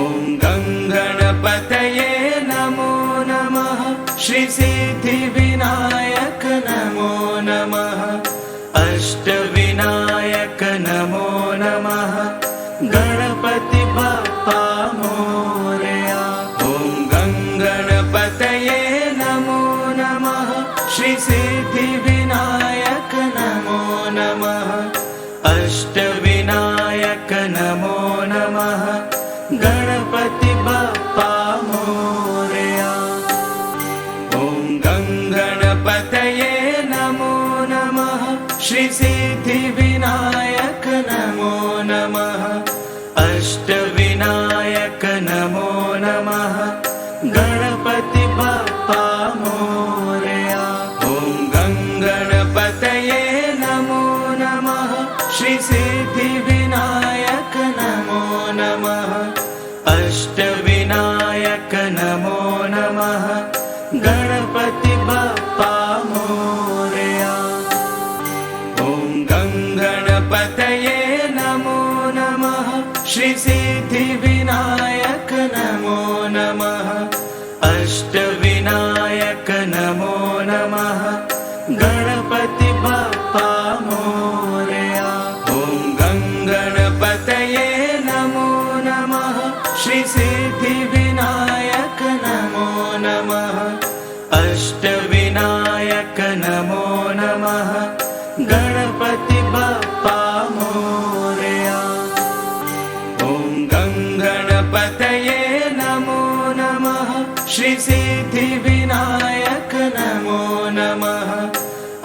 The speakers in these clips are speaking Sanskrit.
ॐ गङ्गणपतये नमो नमः। श्रीसिद्धिविनायक नमो नमः। अष्टविनायक नमो नमः। गणपति बप्पा मोरया। ॐ गङ्गणपतये नमो नमः। श्रीसिद्धिविनायक नमो नमः। अष्टविनायक नमो नमः। गणपति बप्पा मोरया। ॐ गङ्गणपतये नमो नमः। श्रीसिद्धिविनायक नमो नमः। अष्टविनायक नमो नमः। गणपति बप्पा मोरया। ॐ गङ्गणपतये नमो नमः। श्रीसिद्धिविनायक नमो नमः। अष्टविनायक नमो नमः। गणपति बप्पा मोरया। ॐ गङ्गणपतये नमो नमः। श्रीसिद्धिविनायक नमो नमः। अष्टविनायक नमो नमः। गणपति बप्पा मोरया। ॐ गङ्गणपतये नमो नमः। श्रीसिद्धिविनायक नमो नमः। अष्टविनायक नमो नमः। गणपति बप्पा मोरया। ॐ गङ्गणपतये नमो नमः। श्रीसिद्धिविनायक नमो नमः।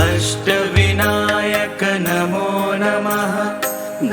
अष्टविनायक नमो नमः।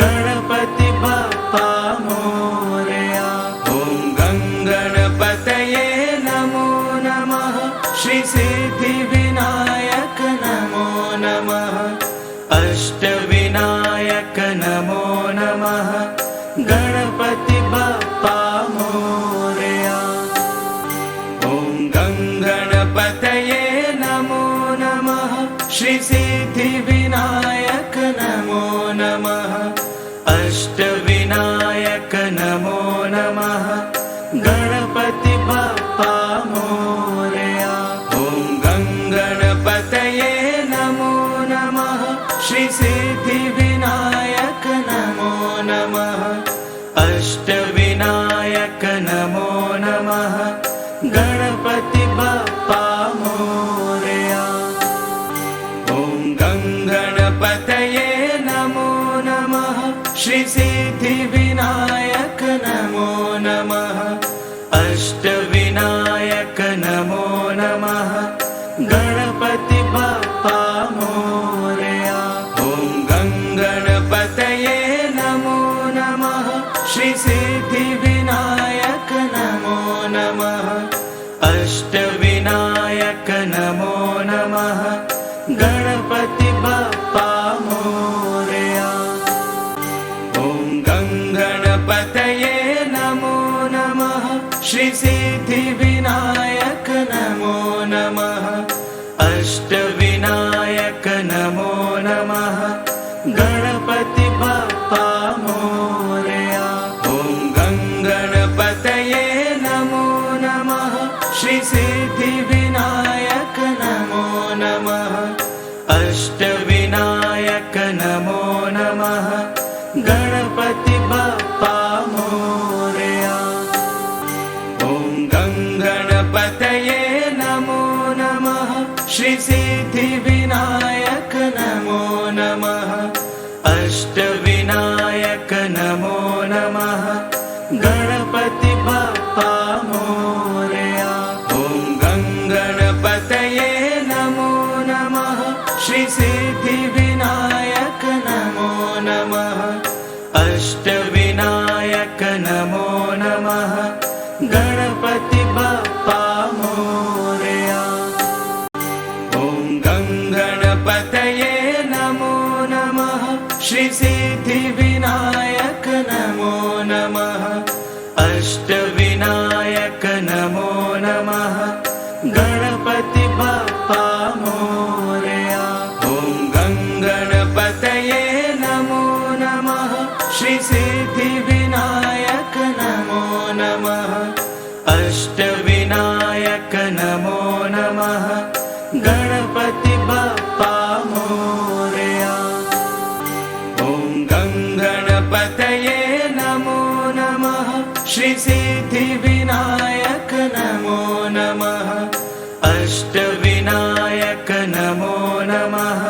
गणपति बप्पा मोरया। ॐ गङ्गणपतये नमो नमः। श्रीसिद्धिविनायक नमो नमः। अष्टविनायक नमो नमः। गणपति बप्पा मोरया। ॐ गङ्गणपतये नमो नमः। श्रीसिद्धिविनायक नमो नमः। अष्टविनायक नमो नमः। गणपति बप्पा मोरया। ॐ गङ्गणपतये नमो नमः। श्रीसिद्धिविनायक नमो नमः। अष्टविनायक नमो नमः। गणपति बप्पा मोरया। ॐ गङ्गणपतये नमो नमः। श्रीसिद्धिविनायक नमो नमः। अष्टविनायक नमो नमः। गणपति बप्पा मोरया। ॐ गङ्गणपतये नमो नमः। श्रीसिद्धिविनायक नमो नमः। अष्टविनायक नमो नमः। गणपति बप्पा मोरया। ॐ गङ्गणपतये नमो नमः। श्रीसिद्धिविनायक नमो नमः। अष्टविनायक नमो नमः। गणपति बप्पा मोरया। ॐ गङ्गणपतये नमो नमः। श्रीसिद्धिविनायक नमो नमः। अष्टविनायक नमो नमः। गणपति बप्पा मोरया। ॐ गङ्गणपतये नमो नमः। श्रीसिद्धिविनायक नमो नमः। अष्टविनायक नमो नमः। गणपति बप्पा मोरया। ॐ गङ्गणपतये नमो नमः। श्रीसिद्धिविनायक नमो नमः। अष्टविनायक नमो नमः। गणपति बप्पा मोरया। ॐ गङ्गणपतये नमो नमः। श्रीसिद्धिविनायक नमो नमः। अष्टविनायक नमो नमः। गणपति बप्पा मोरया। ॐ गङ्गणपतये नमो नमः। श्रीसिद्धिविनायक नमो नमः। श्री सिद्धिविनायक नमो नमः अष्टविनायक नमो नमः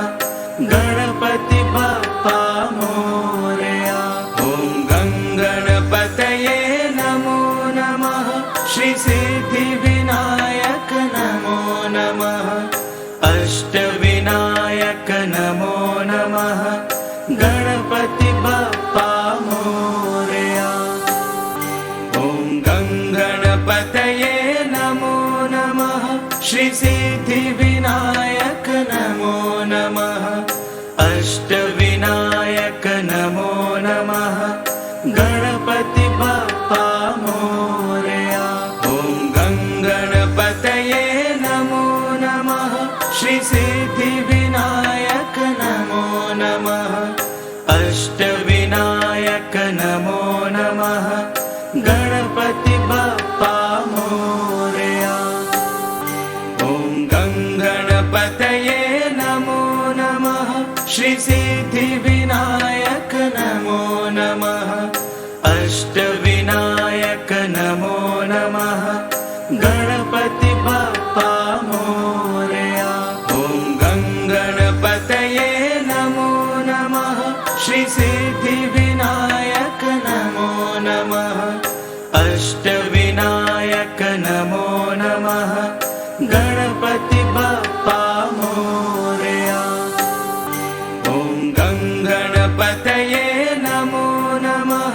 गणपति बप्पा मोरया ॐ गणपतये नमो नमः श्री सिद्धिविनायक नमो नमः अष्टविनायक नमो नमः गणपति बप्पा मोरया ॐ गणपतये नमो नमः श्री सिद्धिविनायक नमो नमः अष्टविनायक नमो नमः गणपति बप्पा मोरया ॐ गणपतये नमो नमः श्री सिद्धिविनायक नमो नमः अष्टविनायक नमो नमः गणपति बप्पा मोरया ॐ गणपतये नमो नमः श्री सिद्धिविनायक नमो नमः अष्टविनायक नमो नमः गणपति बप्पा मोरया ॐ गणपतये नमो नमः श्री सिद्धिविनायक नमो नमः अष्टविनायक नमो नमः गणपति बप्पा मोरया ॐ गणपतये नमो नमः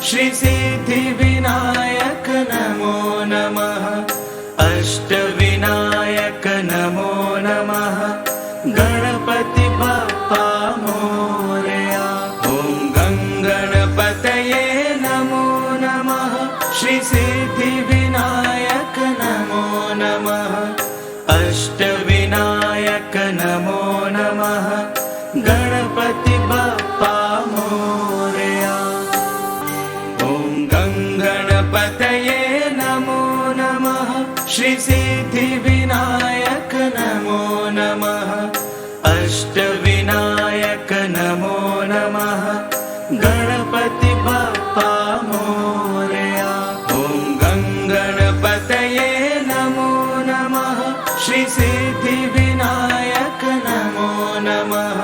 श्री सिद्धिविनायक नमो नमः अष्टविनायक नमो नमः गणपति बप्पा मोरया ॐ गणपतये नमो नमः श्री सिद्धिविनायक नमो नमः अष्टविनायक नमो नमः गणपति बप्पा मोरया ॐ गणपतये नमो नमः श्री सिद्धिविनायक नमो नमः अष्टविनायक नमो नमः गणपति बप्पा मोरया ॐ गणपतये नमो नमः श्री सिद्धिविनायक नमो नमः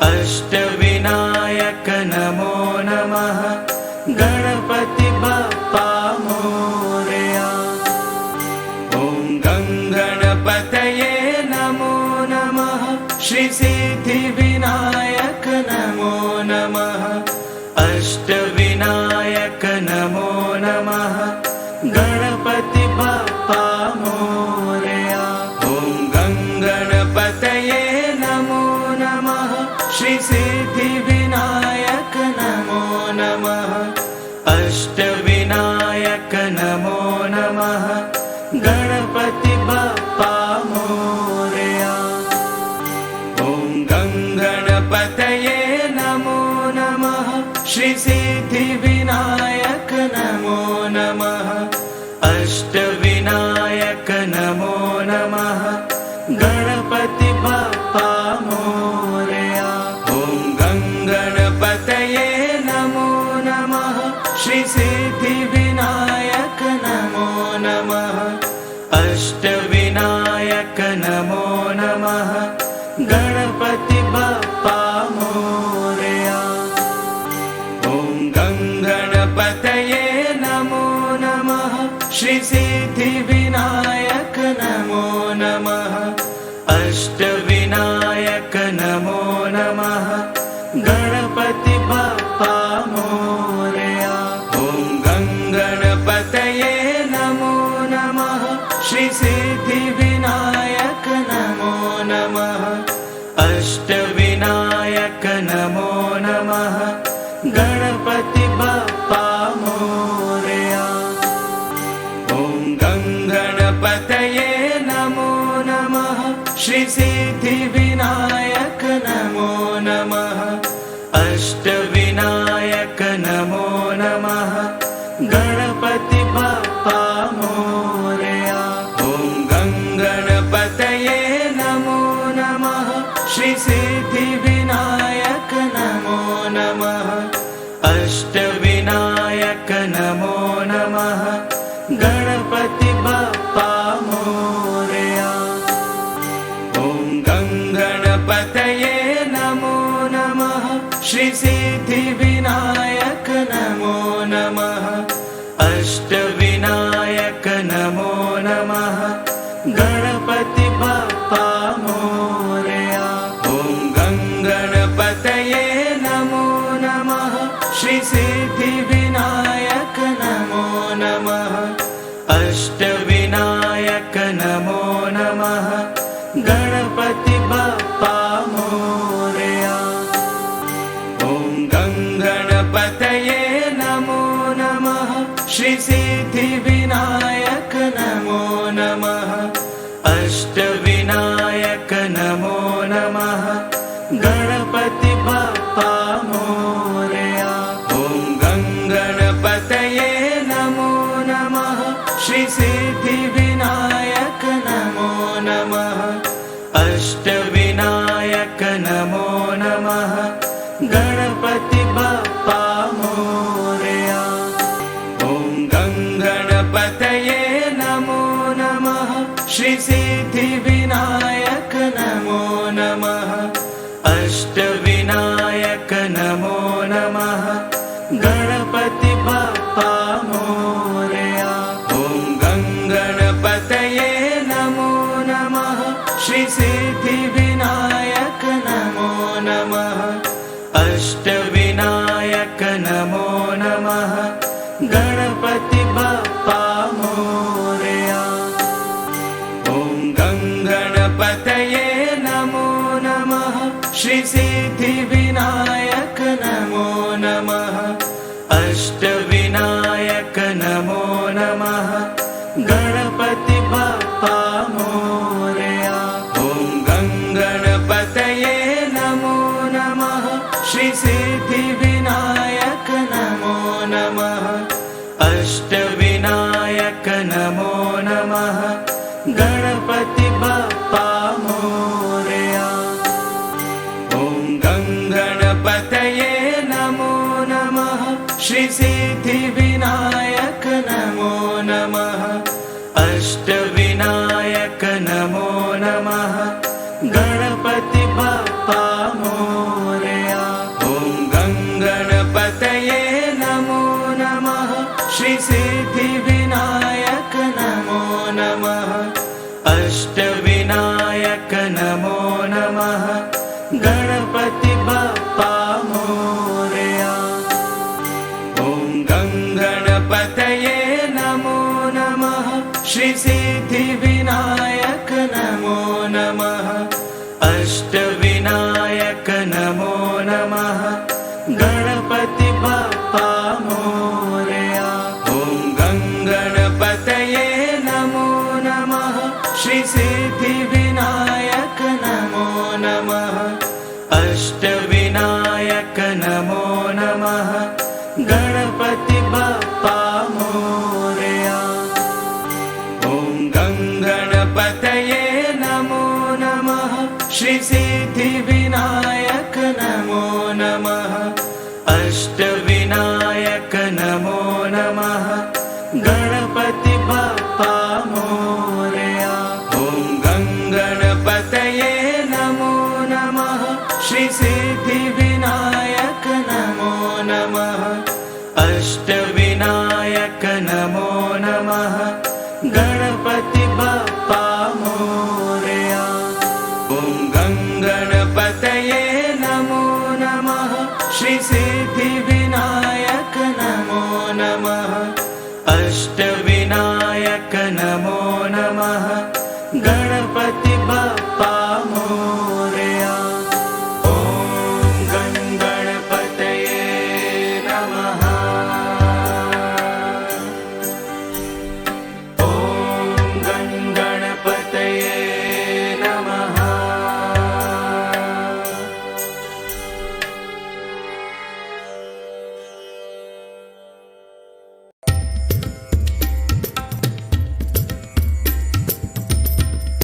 अष्टविनायक नमो नमः गणपति बप्पा मोरया ॐ गणपतये नमो नमः श्री सिद्धिविनायक नमो नमः अष्टविनायक नमो नमः गणपति बप्पा मोरया ॐ गणपतये नमो नमः श्री सिद्धिविनायक नमो नमः अष्टविनायक नमो नमः गणपति बप्पा मोरया ॐ गणपतये नमो नमः श्री सिद्धिविनायक नमो नमः अष्टविनायक नमो नमः गणपति बप्पा मोरया ॐ गणपतये नमो नमः श्री सिद्धिविनायक नमो नमः अष्टविनायक नमो नमः गणपति बप्पा मोरया ॐ गणपतये नमो नमः श्री सिद्धिविनायक नमो नमः अष्टविनायक नमो नमः गणपति बप्पा मोरया ॐ गणपतये नमो नमः श्री सिद्धिविनायक नमो नमः अष्टविनायक नमो नमः गणपति बप्पा मोरया ॐ गणपतये नमो नमः श्री सिद्धिविनायक नमो नमः अष्टविनायक नमो नमः गणपति बप्पा मोरया ॐ गणपतये नमो नमः श्री सिद्धिविनायक नमो नमः अष्टविनायक नमो नमो नमः गणपति बप्पा मोरया। ॐ गं गणपतये नमो नमः श्री सिद्धिविनायक नमो नमः अष्टविनायक नमो नमः गणपति बप्पा मोरया। ॐ गं गणपतये नमो नमः श्री सिद्धिविनायक नमो नमः अष्टविनायक नमो नमः गणपति बप्पा मोरया। ॐ गं गणपतये नमो नमः श्री सिद्धिविनायक नमो नमः अष्टविनायक नमो नमः गणपति बप्पा मोरया। ॐ गं गणपतये नमो नमः श्री सिद्धिविनायक नमो नमः अष्टविनायक नमो नमः गणपति बप्पा मोरया। ॐ गं गणपतये नमो नमः श्री सिद्धिविनायक नमो नमः अष्टविनायक नमो नमः गणपति बप्पा मोरया। ॐ गं गणपतये नमो नमः श्री सिद्धिविनायक नमो नमः अष्टविनायक नमो नमः गणपति बप्पा मोरया। ॐ गं गणपतये नमो नमः श्री सिद्धिविनायक नमो नमः अष्टविनायक नमो नमः गणपति बप्पा मोरया। ॐ गं गणपतये नमो नमः श्री सिद्धिविनायक नमो नमः अष्टविनायक नमो नमः गणपति बप्पा मोरया। ॐ गं गणपतये नमो नमः श्री सिद्धिविनायक नमो नमः अष्टविनायक नमो नमः गणपति बप्पा मोरया। ॐ गं गणपतये नमो नमः श्री सिद्धिविनायक नमो नमः अष्टविनायक नमो नमः गणपति बप्पा मोरया। ॐ गं गणपतये नमो नमः श्री सिद्धिविनायक नमो नमः अष्टविनायक नमो नमः गणपति बप्पा मोरया। ॐ गं गणपतये नमो नमः श्री सिद्धिविनायक नमो नमः अष्टविनायक नमो नमः गणपति बप्पा मोरया। ॐ गं गणपतये नमो नमः श्री सिद्धिविनायक नमो नमः अष्टविनायक नमो नमः गणपति बप्पा मोरया। ॐ गं गणपतये नमो नमः श्री सिद्धिविनायक नमो नमः अष्टविनायक नमो नमः गणपति बप्पा मोरया। ॐ गं गणपतये नमो नमः श्री सिद्धिविनायक नमो नमः अष्टविनायक